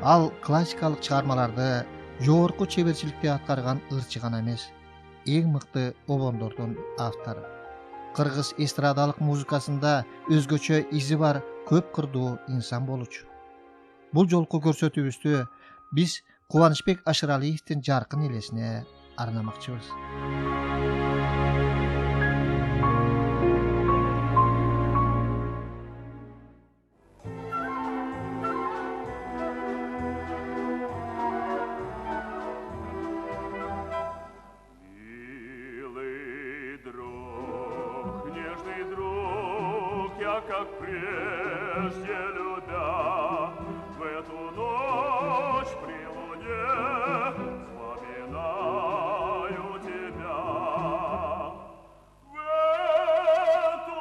Ал классикалык чыгармаларды жогорку чеберчиликти аткарган ырчы гана эмес, эң мыкты обондордун автору. Кыргыз эстрадалык музыкасында өзгөчө изи бар көп кырдуу инсан болчу. Бул жолку көрсөтүүбүздү биз Кубанычбек Ашыралиевдин жаркын элесине арнамакчыбыз. Милый друг, нежный друг, я как прежде любя, в эту ночь при луне вспоминаю тебя. В эту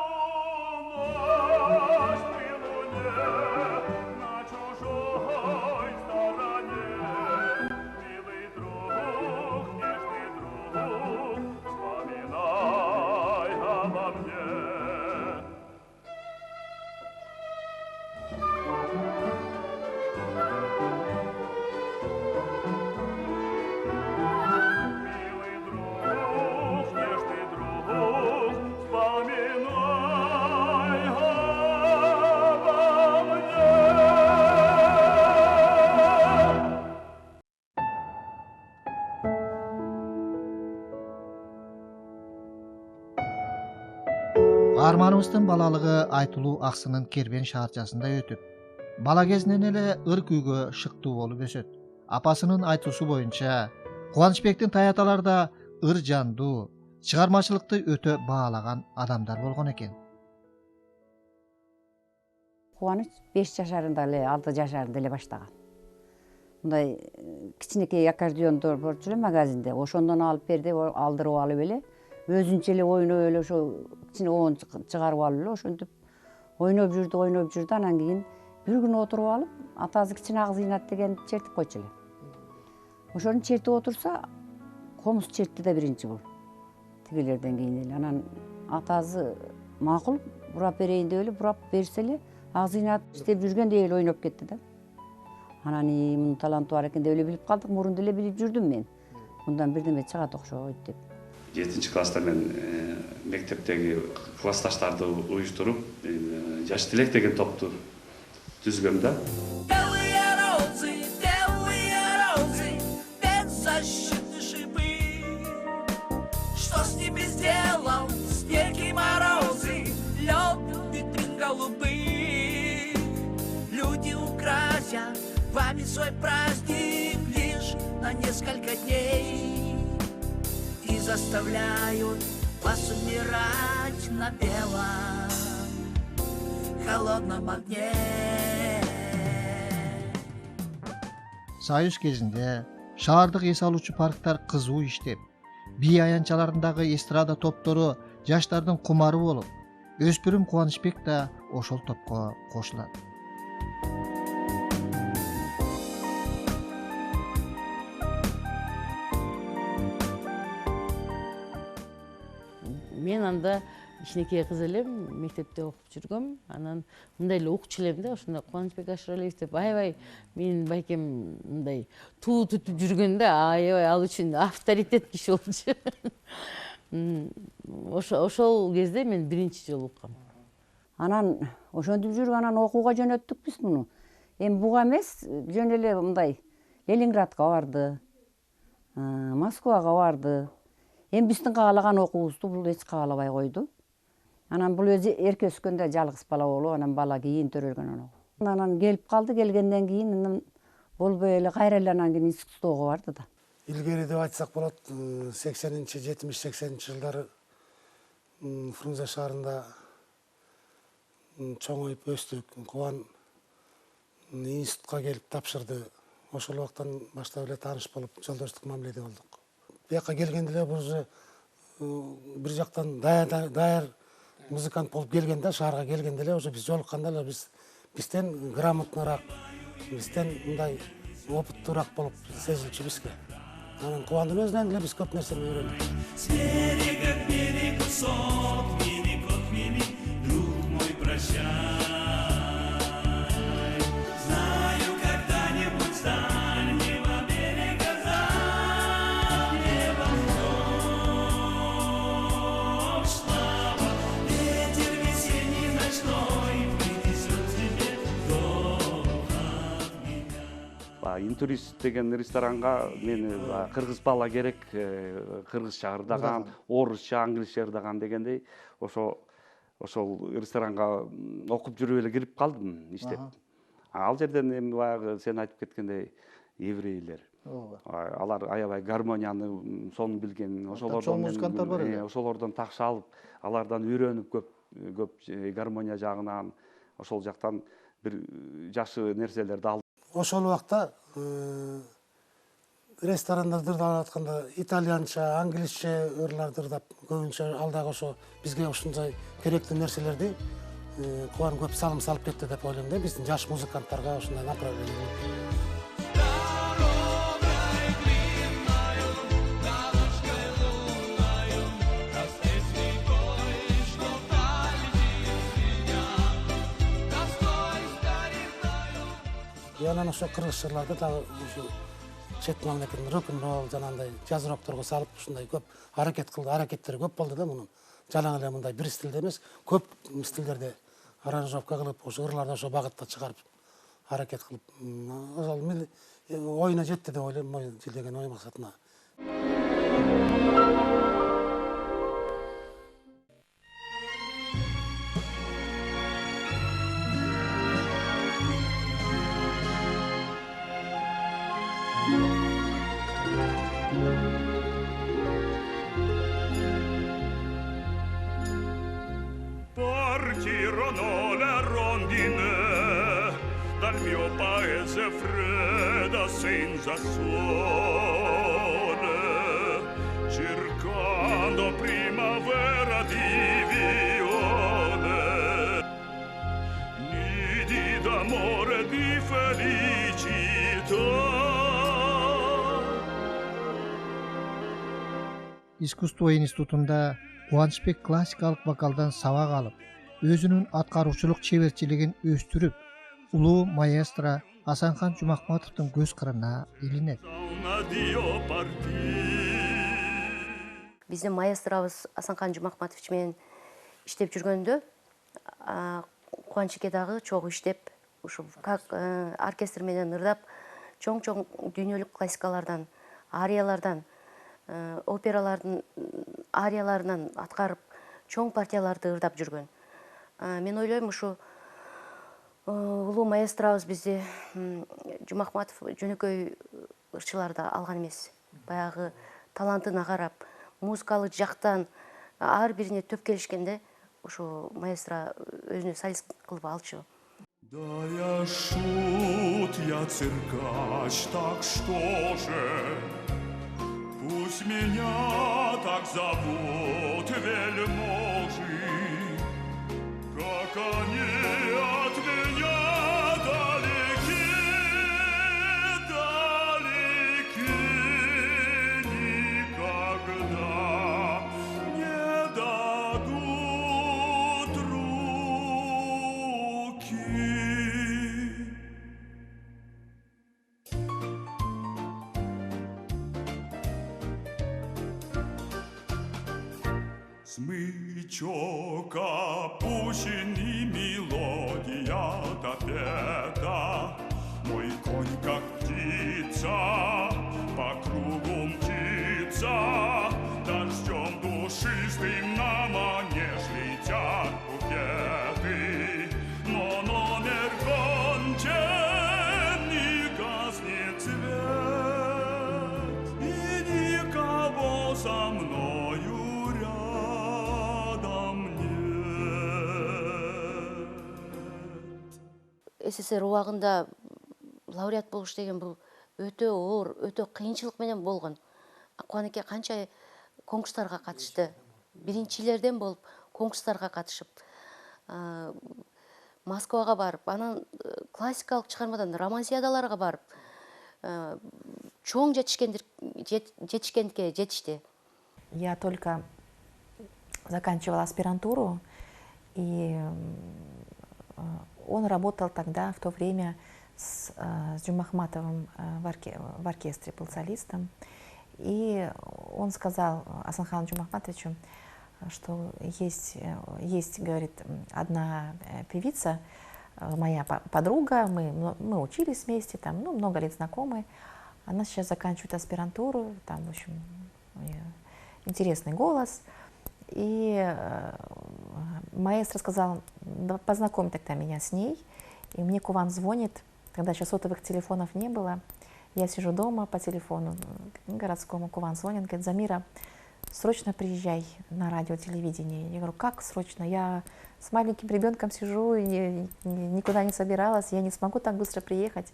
ночь при луне на чужой стороне, милый друг, нежный друг, вспоминай обо мне. Милый друг, нежный друг, вспоминай обо мне. Каарманыбыздын балалыгы Айтулуу Аксынын Кербен шаарчасында өтүп, бала кезинен эле ыр күйгө шыктуу болуп өсөт. Апасынын айтуусу боюнча, Кубанычбектин таяталары да ыр жандуу, чыгармачылыкты өтө баалаган адамдар болгон экен. Кубаныч 5 жашарында эле, 6 жашарында эле баштаган. Мындай кичинекей аккордеондор болчу эле магазинде. Ошондон алып берди, алдырып алып эле, өзүнчө эле ойноп эле ошо кичине оон чыгарып алып эле ошентип ойноп жүрдү, анан кийин бир күнү отуруп алып, атасы кичине ак зыйнат деген чертип койчу эле. Ошону чертип отурса, комуз чертти да биринчи бул. Тигилерден кийин эле. Анан атасы макул бурап берейин деп эле бурап берсе эле, ак зыйнат иштеп жүргөндөй эле ойноп кетти да. Анан мунун таланты бар экен деп эле билип калдык, мурунда эле билип жүрдүм мен. Мындан бирдеме чыгат окшойт деп. 7-класста мен мектептеги классташтарды уюштуруп, Жаш Тилек деген топту түзгөм да. Белые розы, беззащитны шипы. Что с ними сделал снег и морозы, лед, витрин голубых? Люди украсят вами свой праздник лишь на несколько дней и заставляют вас умирать на белом холодном огне. Союз кезинде шаардык эс алуучу парктар кызуу иштеп, бий аянчаларындагы эстрада топтору жаштардын кумары болуп, өспүрүм Кубанычбек да ошол топко кошулат. Мен анда кичинекей кыз элем, мектепте окуп жүргөм. Анан мындай эле укчу элем да, ошондо Кубанычбек Ашыралиев деп аябай менин байкем мындай туу түтүп жүргөндө, аябай ал үчүн авторитет киши болчу. Ошол кезде мен биринчи жолу уккам. Анан ошентип жүрүп анан окууга жөнөттүк биз муну. Эми буга эмес, жөн эле мындай Ленинградка барды, Москвага барды. Эми биздин каалаган окуубузду бул эч каалабай койду. Анан бул өзү эрке өскөндө жалгыз бала болуп, анан бала кийин төрөлгөн анан. Анан келип калды, келгенден кийин болбой эле кайра эле анан кийин институтка барды да. Илгери деп айтсак болот, 70-80 жылдары Фрунзе шаарында чоңоюп өстүк. Кубан институтка келип тапшырды. Ошол убактан баштап эле тааныш болуп, жолдоштук мамиледе болдук. Бияка келгенде эле бул уже бир жактан даяр музыкант болуп келгенде, шаарга келгенде эле уже биз жолукканда эле бизден грамотныраак, бизден мындай опыттуураак болуп сезилчү бизге. Анан Кубандын өзүнөн эле биз көп нерсени үйрөндүк. С берега к берегу сот, мили кот мили, друг мой, прощай. Знаю, когда-нибудь Интурист деген ресторанга мен кыргыз бала керек, кыргызча ырдаган, орусча, англисче ырдаган дегендей ошол ресторанга окуп жүрүп эле кирип калдым иштеп. Ал жерден эми баягы сен айтып кеткендей еврейлер. Алар аябай гармонияны сонун билген, чоң музыканттар бар эле. ошолордон такшы алып, алардан үйрөнүп көп гармония жагынан ошол жактан бир жакшы нерселерди алдым. Ошол убакта ресторандарда ырдап атканда итальянча, англисче ырларды ырдап, көбүнчө ал дагы ошо бизге ушундай керектүү нерселерди Кубан көп салым салып кетти деп ойлойм да, биздин жаш музыканттарга ушундай направление. И анан ошо кыргыз жырларды дагы ушу чет мамлекеттин рок-н-ролл жанагындай жаз рокторго салып ушундай көп аракеттери көп болду да мунун. Жалаң эле мындай бир стилде эмес, көп стилдерде аранжировка кылып, ошо ырларды ошо багытта чыгарып аракет кылып, ошол оюна жетти деп ойлойм, жилдеген ой максатына. Partirono le rondine dal mio paese fredda senza sole, cercando primavera di viole, nidi d'amore di felicità. Искусство институтунда Кубанычбек классикалык вокалдан сабак алып, өзүнүн аткаруучулук чеберчилигин өстүрүп, улуу маэстро Асанхан Жумахматовдун көз кырына илинет. Биздин маэстробуз Асанхан Жумахматович менен иштеп жүргөндө, Кубанычке дагы чогуу иштеп, ушу как оркестр менен ырдап, чоң-чоң дүйнөлүк классикалардан, ариялардан, опералардын арияларынан аткарып, чоң партияларды ырдап жүргөн. Мен ойлойм, ушу улуу маэстробуз бизди Жумахматов жөнөкөй ырчыларды алган эмес. Баягы талантына карап, музыкалык жактан ар бирине төп келишкенде, ушу маэстро өзүнө солист кылып алчу. Да я шут, я циркач, так что же? Пусть меня так зовут вельможи, как они от меня далеки, далеки, никогда не дадут руки. Смычок опущен и мелодия допета. Мой конь, как птица, по кругу мчится. Дождем душистым на манеж летят букеты. Но номер кончен, не гаснет свет, и никого со мною СССР убагында лауреат болуш деген бул өтө оор, өтө кыйынчылык менен болгон. Кубаныке канча конкурстарга катышты. Биринчилерден болуп конкурстарга катышып, Москвага барып, анан классикалык чыгармадан романсиадаларга барып, чоң жетишкендикке жетишти. Я только заканчивала аспирантуру, и он работал тогда, в то время, с Джумахматовым в оркестре, был солистом. И он сказал Асанхану Джумахматовичу, что есть, говорит, одна певица, моя подруга, мы учились вместе, там, ну, много лет знакомы. Она сейчас заканчивает аспирантуру, там, в общем, у нее интересный голос. И маэстро сказал, да, познакомь тогда меня с ней. И мне Куван звонит, когда еще сотовых телефонов не было. Я сижу дома по телефону городскому, Куван звонит, говорит, Замира, срочно приезжай на радио, телевидение. Я говорю, как срочно? Я с маленьким ребенком сижу, и никуда не собиралась, я не смогу так быстро приехать.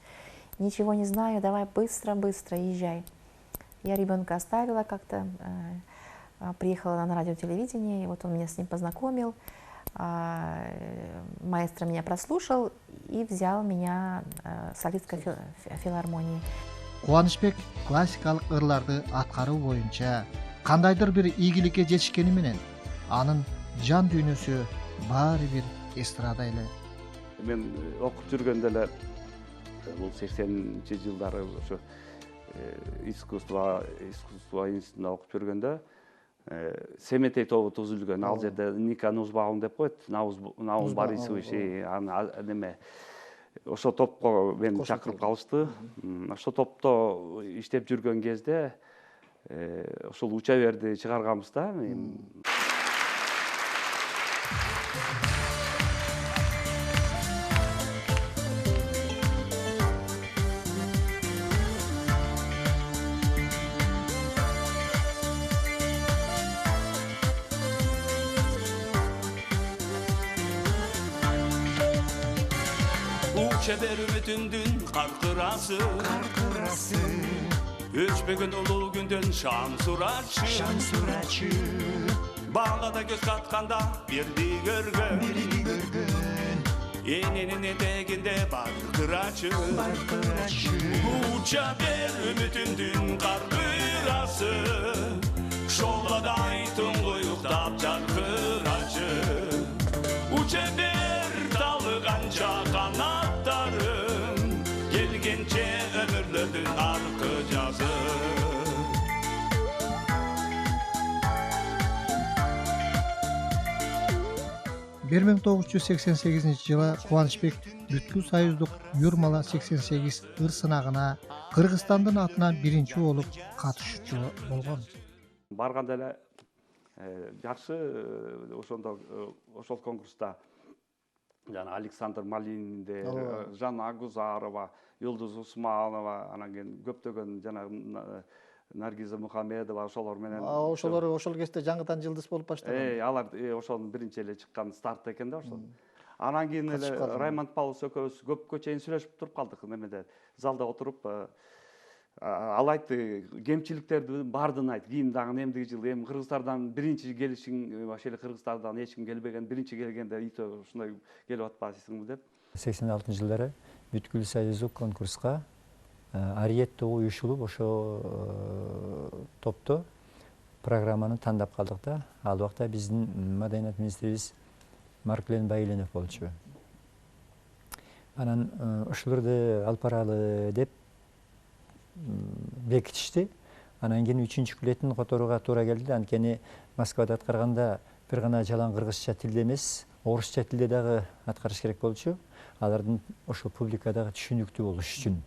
Ничего не знаю, давай быстро езжай. Я ребенка оставила как-то, приехала на радио, телевидение, и вот он меня с ним познакомил. Маэстро меня прослушал и взял меня солисткой филармонии. Кубанычбек классикалык ырларды аткаруу боюнча кандайдыр бир ийгиликке жетишкени менен анын жан дүйнөсү баары бир эстрада эле. Мен окуп жүргөндө эле бул 80-жылдары ошо искусство институтунда окуп жүргөндө Семетей тобу түзүлгөн. Ал жерде Ника Нузбаум деп коет, Наум Борисович неме ошо топко мени чакырып калышты. Ошо топто иштеп жүргөн кезде ошол уча берди чыгарганбыз да. Çeber ümitindin karkırası Öçmegen ulu günden şan suraçı Bağlada göz katkanda birdi görgön Eninin eteginde barkıraçı Uça ber ümitindin karkırası Şolada aytın koyuktap çarkıraçı Uça ber dalganca kanatlarım Gelgence ömürlerdün arkıcası 1988 жылы Кубанычбек бүткүл союздук Юрмала 88 ыр сынагына Кыргызстандын атынан биринчи болуп катышуучу болгон. Барганда эле жакшы ошол конкурста жана Александр Малинде, Жанна Агузарова, Юлдуз Усманова, анан кийин көптөгөн жана Наргиза Мухамедова ошолор менен. Ошолор ошол кезде жаңыдан жылдыз болуп баштаган. Алар ошонун биринчи эле чыккан старт экен да ошол. Анан кийин эле Раймонд Паулус экөөбүз көпкө чейин сүйлөшүп туруп калдык немеде. Залда отуруп ал айтты, кемчиликтерди баардыгын айтты. Кийин дагы эмдиги жылы эми Кыргызстардан биринчи келишиң, вообще эле Кыргызстардан эч ким келбеген, биринчи келгенде үйтө ушундай келип атпайсыңбы деп. 86-жылдары бүткүл союздук конкурска Ариетто уюшулуп ошо топто программаны тандап калдык да. Ал убакта биздин маданият министрибиз Марклен Байленов болчу. Анан ошолорду алып баралы деп бекитишти. Анан кийин 3-чү күлөтүн которууга туура келди. Анткени Москвада аткарганда бир гана жалаң кыргызча тилде эмес, орусча тилде дагы аткарыш керек болчу. Алардын ошо публикадагы түшүнүктүү болуш үчүн.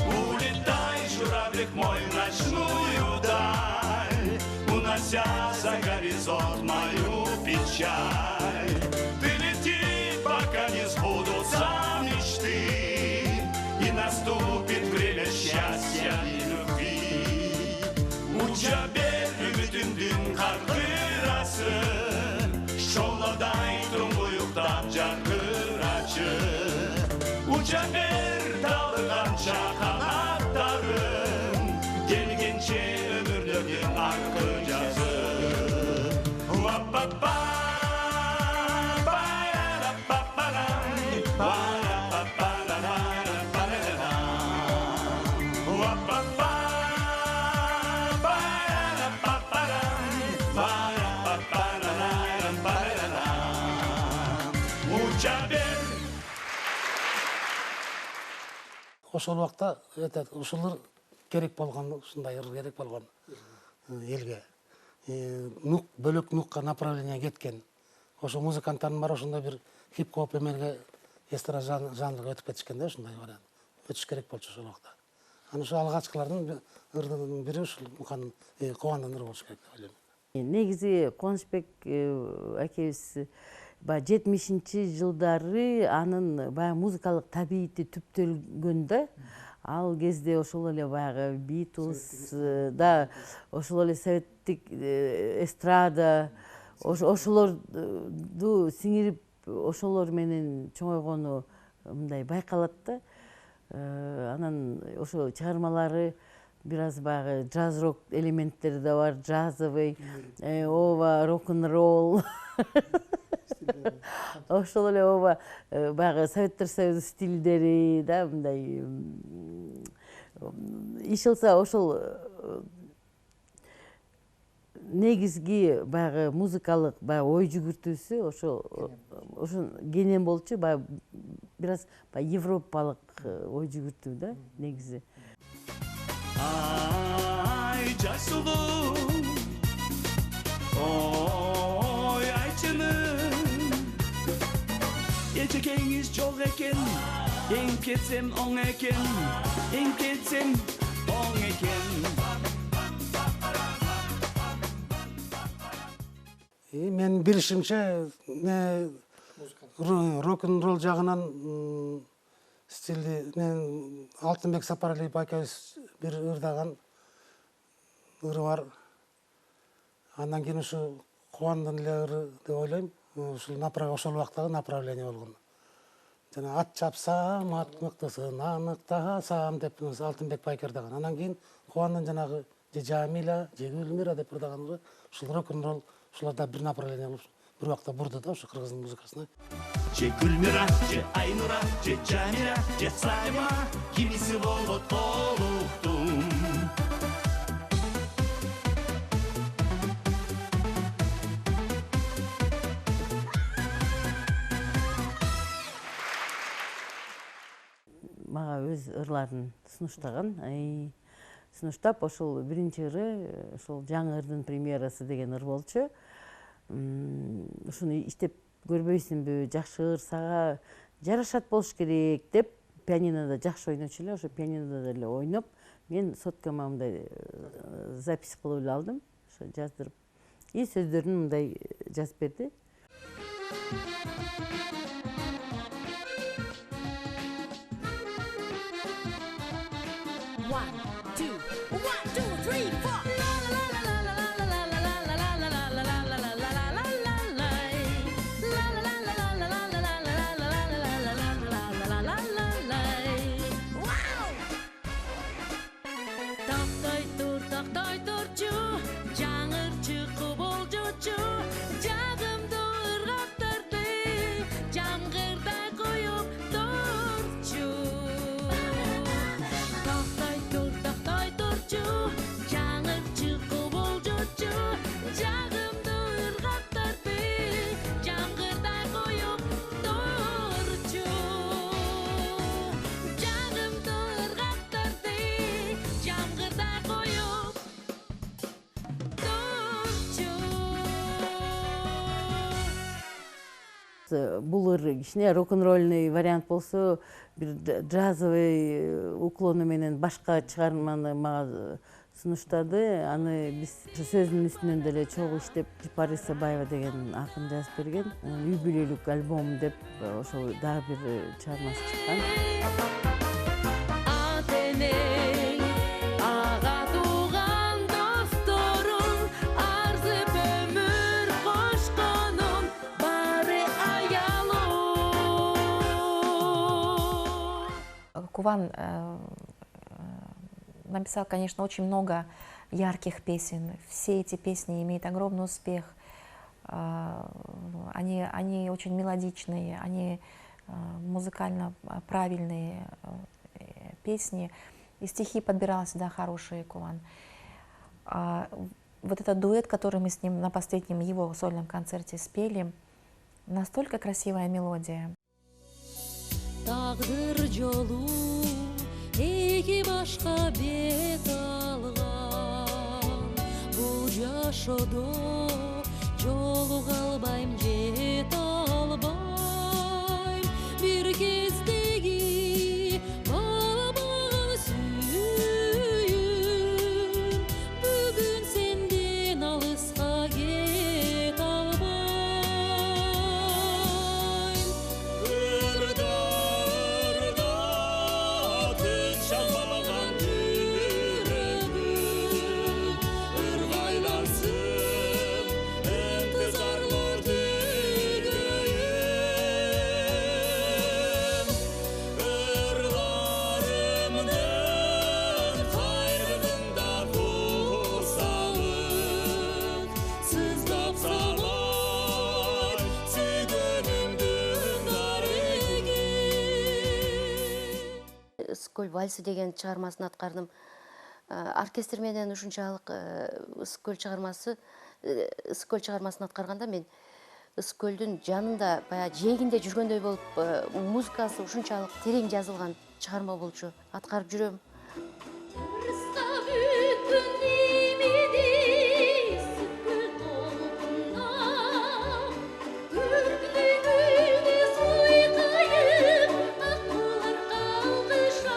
Улетай, журавлик мой, в ночную даль, унося за горизонт мою печаль. Ты лети, пока не сбудутся мечты, и наступит время счастья и любви. Уча бер үмүтүмдүн каркырасы, шолодай туңгуюктап жаркырачы. Уча бер талганча канаттарым, келгенче өмүрлөрдүн аркы жазы. ошол убакта ушулар керек болгон, ушундай ыр керек болгон элге. Нук бөлөк нукка направление кеткен. Ошо музыканттардын баары ошондой бир хип-хоп эмелге эстрада жанрга өтүп кетишкен да, ушундай вариант. Өтүш керек болчу ошол убакта. Аны ошо алгачкылардын ырдын бири ушул Кубандын ыры болуш керек деп ойлойм. Негизи Кубанычбек акебиз 70-жылдары анын баягы музыкалык табиити түптөлгөндө, ал кезде ошол эле баягы Beatles да, ошол эле советтик эстрада, ошолорду сиңирип, ошолор менен чоңойгону мындай байкалат да. Анан ошо чыгармалары бир аз баягы джаз-рок элементтери да бар, джазовый, ооба рок-н-ролл. Ошол эле ооба баягы Советтер Союзу стилдери да, мындай ишылса ошол негизги баягы музыкалык баягы ой жүгүртүүсү ошо кенен болчу, баягы бир аз европалык ой жүгүртүү да негизи. Ay Caysulu, oy Ayçınım, Ecekeniz çok eken, en ketsem on eken, en ketsem on eken. Мен билишимче рок-н-ролл жагынан стилди Алтынбек Сапаралиев акебиз бир ырдаган ыры бар. Андан кийин ушу Кубандын эле ыры деп ойлойм. Ошол убактагы направление болгон. Жана ат чапсам, ат мыктысын аныктасам деп Алтынбек байке ырдаган. Андан кийин Кубандын жанагы же Жамиля, же Гүлмира деп ырдаган ушул рок-н-ролл ушуларда бир направление болуп бир убакта бурду да ошо кыргыздын музыкасына. Же Гүлмира, же Айнура, же Жамиля, же Сайма, кимиси болот олуктум. Мага өз ырларын сунуштаган. Сунуштап ошол биринчи ыры, ошол жаңы ырдын премьерасы деген ыр болчу. Ушуну иштеп көрбөйсүңбү, жакшы ыр сага жарашат болуш керек деп пианинода жакшы ойночу эле, ошо пианинода эле ойноп, мен соткама мындай запись кылып эле алдым, ошо жаздырып. И сөздөрүн мындай жазып берди. Бул ыр кичине рок-н-ролльный вариант болсо, бир джазовый уклону менен башка чыгарманы мага сунуштады. Аны биз сөзүнүн үстүнөн деле чогуу иштеп, Жипари Сабаева деген акын жазып берген. Үй бүлөлүк альбом деп ошол дагы бир чыгармасы чыккан. Кубан написал, конечно, очень много ярких песен. Все эти песни имеют огромный успех. Они очень мелодичные, они музыкально правильные песни. И стихи подбирал всегда хорошие Кубан. Вот этот дуэт, который мы с ним на последнем его сольном концерте спели, настолько красивая мелодия. Tağdır yolu эки башка бет алган бул жашоодо жолуга албайм жете албайм бир кездеги бабаган сүйүм бүгүн сенден алыска кете албайм Ырда тын шалмаган жүрөгүм ыргайлансын ынтызарлар түйгөйүм ырларымдын кайрымында курсалып сыздап самай сүйгөнүмдүн дарыгы Ысыккөл вальсы деген чыгармасын аткардым. Оркестр менен ушунчалык Ысыккөл чыгармасын аткарганда мен Ысыккөлдүн жанында баягы жээгинде жүргөндөй болуп, музыкасы ушунчалык терең жазылган чыгарма болчу. Аткарып жүрөм. Кырска бүткүн немеде Ысыккөл толкунда Күлгүлөй гүлдү суйкайып аккулар калкышат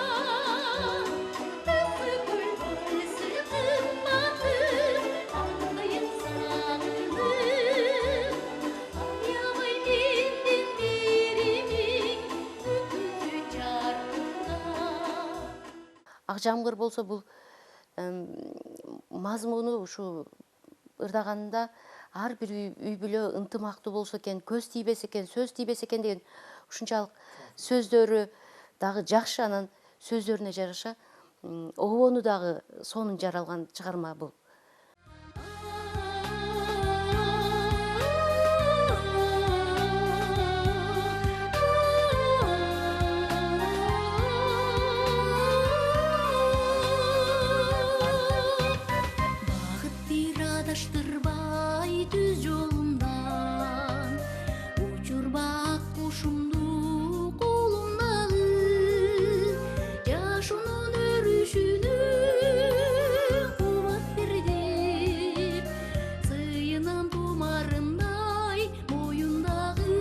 Ысыккөл вальсы кымбатым андайын сагынып Аябай менден беремиң күндү жаркында Акжамгыр болсо бул мазмуну ушу ырдаганында ар бир үй бүлө ынтымактуу болсо экен, көз тийбесе экен, сөз тийбесе экен деген ушунчалык сөздөрү дагы жакшы, анан сөздөрүнө жараша обону дагы сонун жаралган чыгарма бул. Бакыт адаштырбай түз жолундан учурбак кушумду колумдагы жашоонун өрүшүнө кубат берди сыйынам тумарындай моюндагы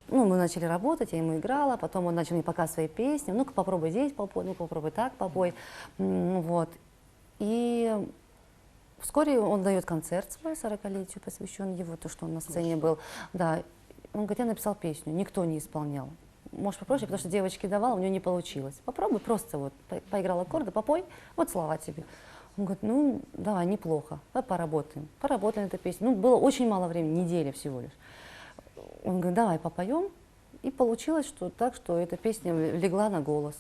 Ну, мы начали работать, я ему играла, потом он начал мне показывать свои песни. Ну-ка, попробуй здесь попой, ну попробуй так попой. Вот. И вскоре он дает концерт свой 40-летию, посвящен его, то, что он на сцене был. Да. Он говорит, я написал песню, никто не исполнял. Может, попроще, потому что девочке давала, у нее не получилось. Попробуй просто вот, поиграл аккорды, попой, вот слова тебе. Он говорит, ну, давай, неплохо, давай поработаем. Поработали на этой песне. Ну, было очень мало времени, неделя всего лишь. Он говорит, давай попоем. И получилось, что так, что эта песня легла на голос.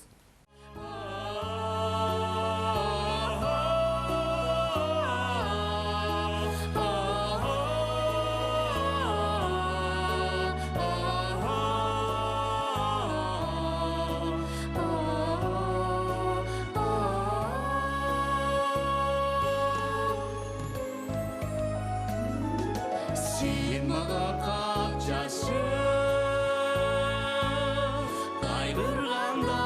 Сен мага капчасы кайгырганда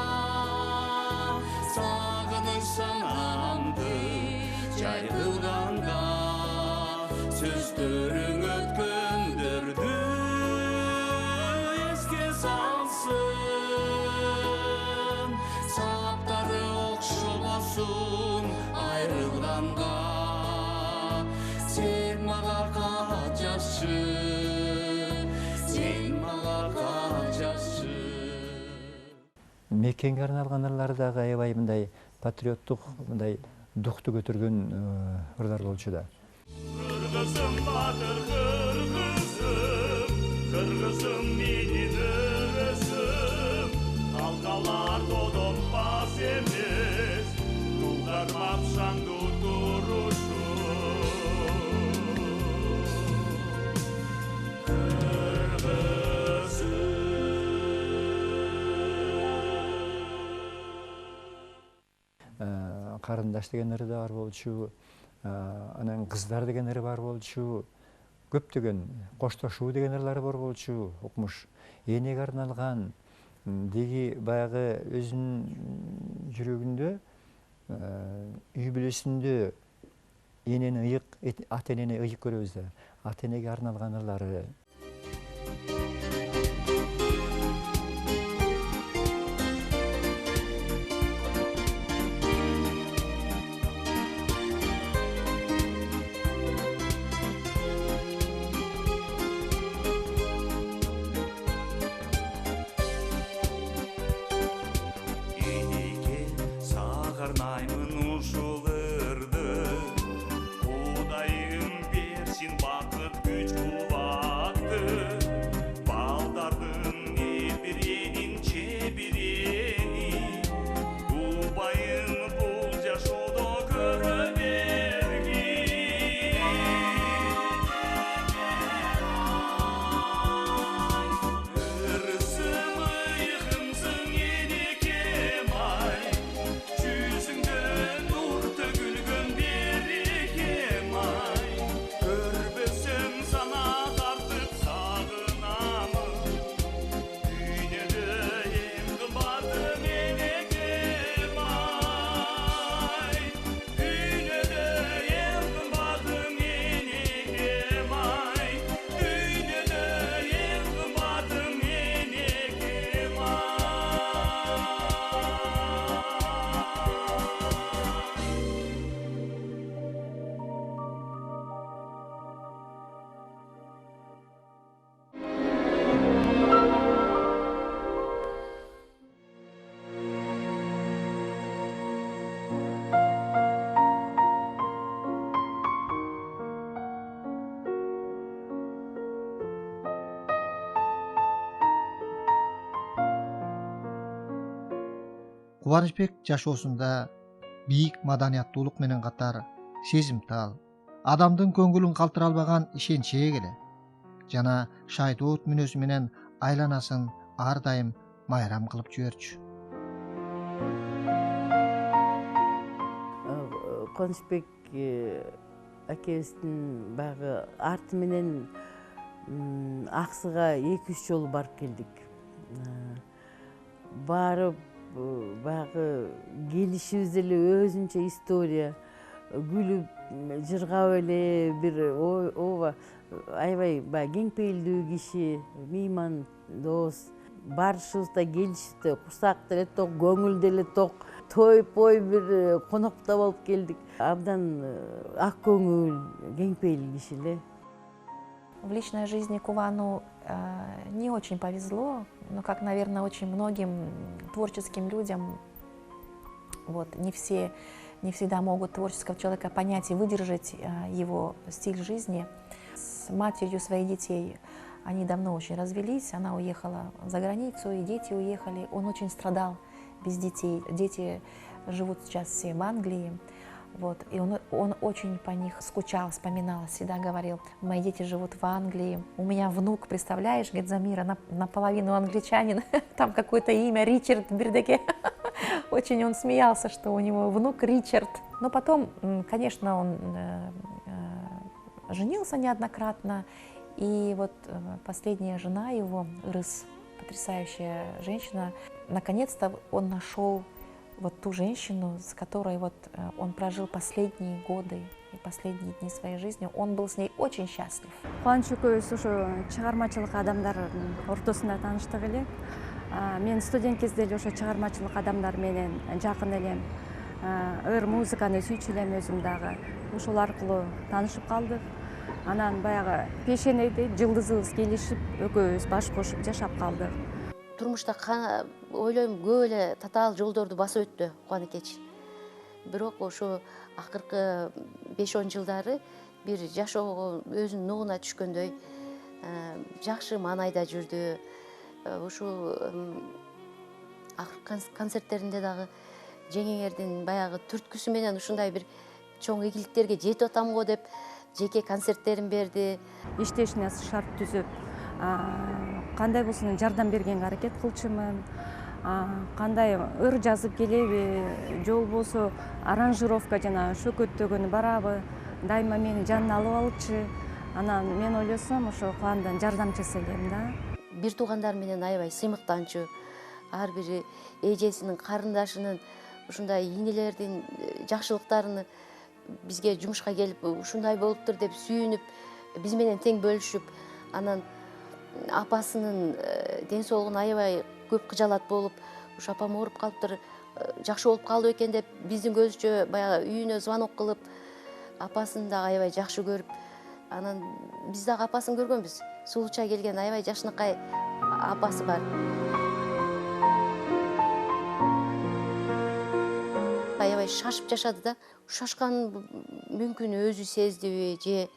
сагыныч санамды жайылганда сөздөрүң өткөндөрдү эске салсын саптары окшобосун айрылганга сен мага кат жазчы сен мага кат жазчы Мекенге арналган ырлар дагы аябай мындай патриоттук мындай духту көтөргөн ырлар болчу да. Кыргызым батыр кыргызым, кыргызым менин өрөсүм, калкалар додон бас эмес, кулдармап шаңдуу турушу. Карындаш деген ыры да бар болчу, анан кыздар деген ыры бар болчу, көптөгөн коштошуу деген ырлары бар болчу, укмуш энеге арналган, Деги баягы өзүнүн жүрөгүндө үй бүлөсүндө энени ыйык, ата энени ыйык көрөбүз да. Ата энеге арналган ырлары. Сағырнаймын ушул ырды, Кудайым берсин бакыт күч кубатты, балдардын эбиренин чебирени, Убайын бул жашоодо көрө бергин. Ырысым ыйыгымсың энекем ай, жүзүңдөн нур төгүлгөн берекем ай, көрбөсөм сана тартып сагынамын, дүйнөдө эң кымбатым энекем ай, дүйнөдө эң кымбатым энекем ай, дүйнөдө эң кымбатым энекем ай. Кубанычбек жашоосунда бийик маданияттуулук менен катар сезимтал, адамдын көңүлүн калтыра албаган ишенче эгеле жана шайдоот мүнөзү менен айланасын ар дайым майрам кылып жиберчү. Кубанычбек акебиздин баягы арты менен Аксыга 2-3 жолу барып келдик. Барып баягы келишибиз деле өзүнчө история, күлүп жыргап эле бир ооба аябай баягы кең пейилдүү киши, мейман дос. Барышыбызда келишибизде курсак деле ток, көңүл деле ток, той бир конокто болуп келдик. Абдан ак көңүл, кең пейилдүү киши эле. В личной жизни Кувану не очень повезло, но, как, наверное, очень многим творческим людям, вот, не всегда могут творческого человека понять и выдержать его стиль жизни. С матерью своих детей они давно очень развелись, она уехала за границу, и дети уехали. Он очень страдал без детей. Дети живут сейчас все в Англии. Вот, и он очень по них скучал, вспоминал, всегда говорил: мои дети живут в Англии, у меня внук, представляешь, говорит, Замира, наполовину англичанин, там какое-то имя, Ричард Бердеке. Очень он смеялся, что у него внук Ричард. Но потом, конечно, он женился неоднократно, и вот последняя жена его, Ирыс, потрясающая женщина, наконец-то он нашел вот ту женщину, с которой вот он прожил последние годы и последние дни своей жизни. Он был с ней очень счастлив. Кубаныч экөөбүз ошо чыгармачылык адамдардын ортосунда тааныштык элек. Мен студент кезде эле ошо чыгармачылык адамдар менен жакын элем. Ыр музыканы сүйчү элем өзүм дагы. Ошол аркылуу таанышып калдык. Анан баягы пешенеде жылдызыбыз келишип, экөөбүз баш кошуп жашап калдык. Турмушта ойлойм көп эле татаал жолдорду басып өттү Кубаныкеч. Бирок ошо акыркы 5-10 жылдары бир жашоого өзүнүн нугуна түшкөндөй жакшы маанайда жүрдү. Ушул акыркы концерттеринде дагы жеңеңердин баягы түрткүсү менен ушундай бир чоң ийгиликтерге жетип атам го деп жеке концерттерин берди. Иштешине шарт түзүп, кандай болсун жардам бергенге аракет кылчумун. Кандай ыр жазып келеби, же болбосо аранжировка жана шөкөттөгөнү барабы, дайыма мени жанына алып алчу. Анан мен ойлосом, ошо Кубандан жардамчысы элем да. Бир туугандар менен аябай сыймыктанчу. ар бири эжесинин карындашынын ушундай ийнелердин жакшылыктарын бизге жумушка келип ушундай болуптур деп сүйүнүп биз менен тең бөлүшүп, анан апасынын ден соолугуна аябай көп кыжаалат болуп, ушу апам ооруп калыптыр, жакшы болуп калды бекен деп биздин көзүчө баягы үйүнө звонок кылып, апасын дагы аябай жакшы көрүп, анан биз дагы апасын көргөнбүз. Сулуча келген аябай жакшынакай апасы бар. Аябай шашып жашады да. Шашканын мүмкүн өзү сездиби же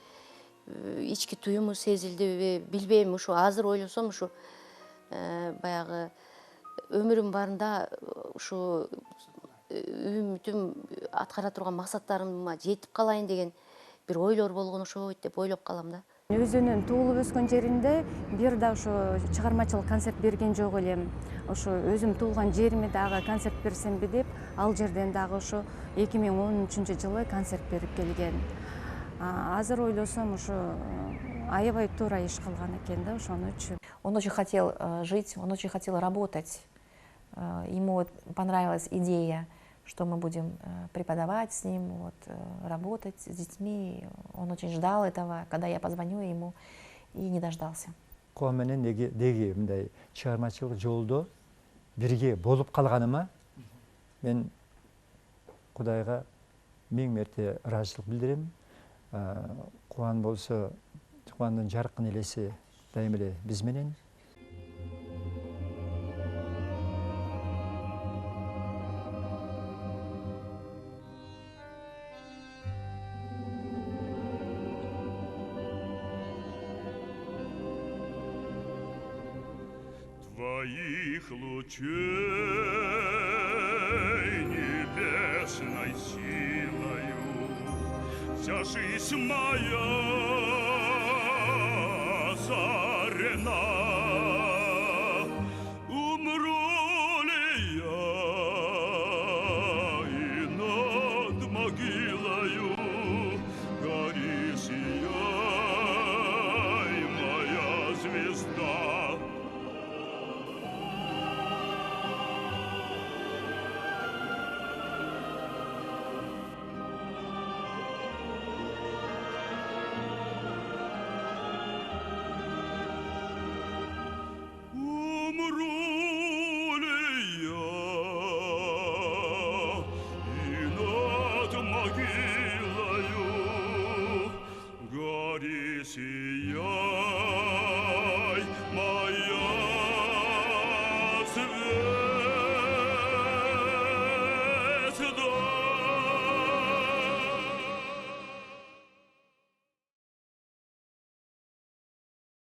ички туюму сезилдиби билбейм. Ушу азыр ойлосом ушу баягы өмүрүм барында ушу үмүтүм аткара турган максаттарыма жетип калайын деген бир ойлор болгон окшойт деп ойлоп калам да. Өзүнүн туулуп өскөн жеринде бир да ошо чыгармачылык концерт берген жок элем. Ошо өзүм туулган жериме дагы концерт берсемби деп, ал жерден дагы ошо 2013-жылы концерт берип келген. Азыр ойлосом ошо аябай туура иш кылган экен да, ошону үчүн. Он очень хотел жить, он очень хотел работать. Ему понравилась идея, что мы будем преподавать с ним, вот, работать с детьми. Он очень ждал этого, когда я позвоню ему, и не дождался. Куан менен деги мындай чыгармачылык жолдо бирге болуп калганыма мен Кудайга миң мерте ыраазычылык билдирем. Куан болсо, Куандын жаркын элеси дайым эле биз менен. Твоих лучей небесной силою вся жизнь моя озарена.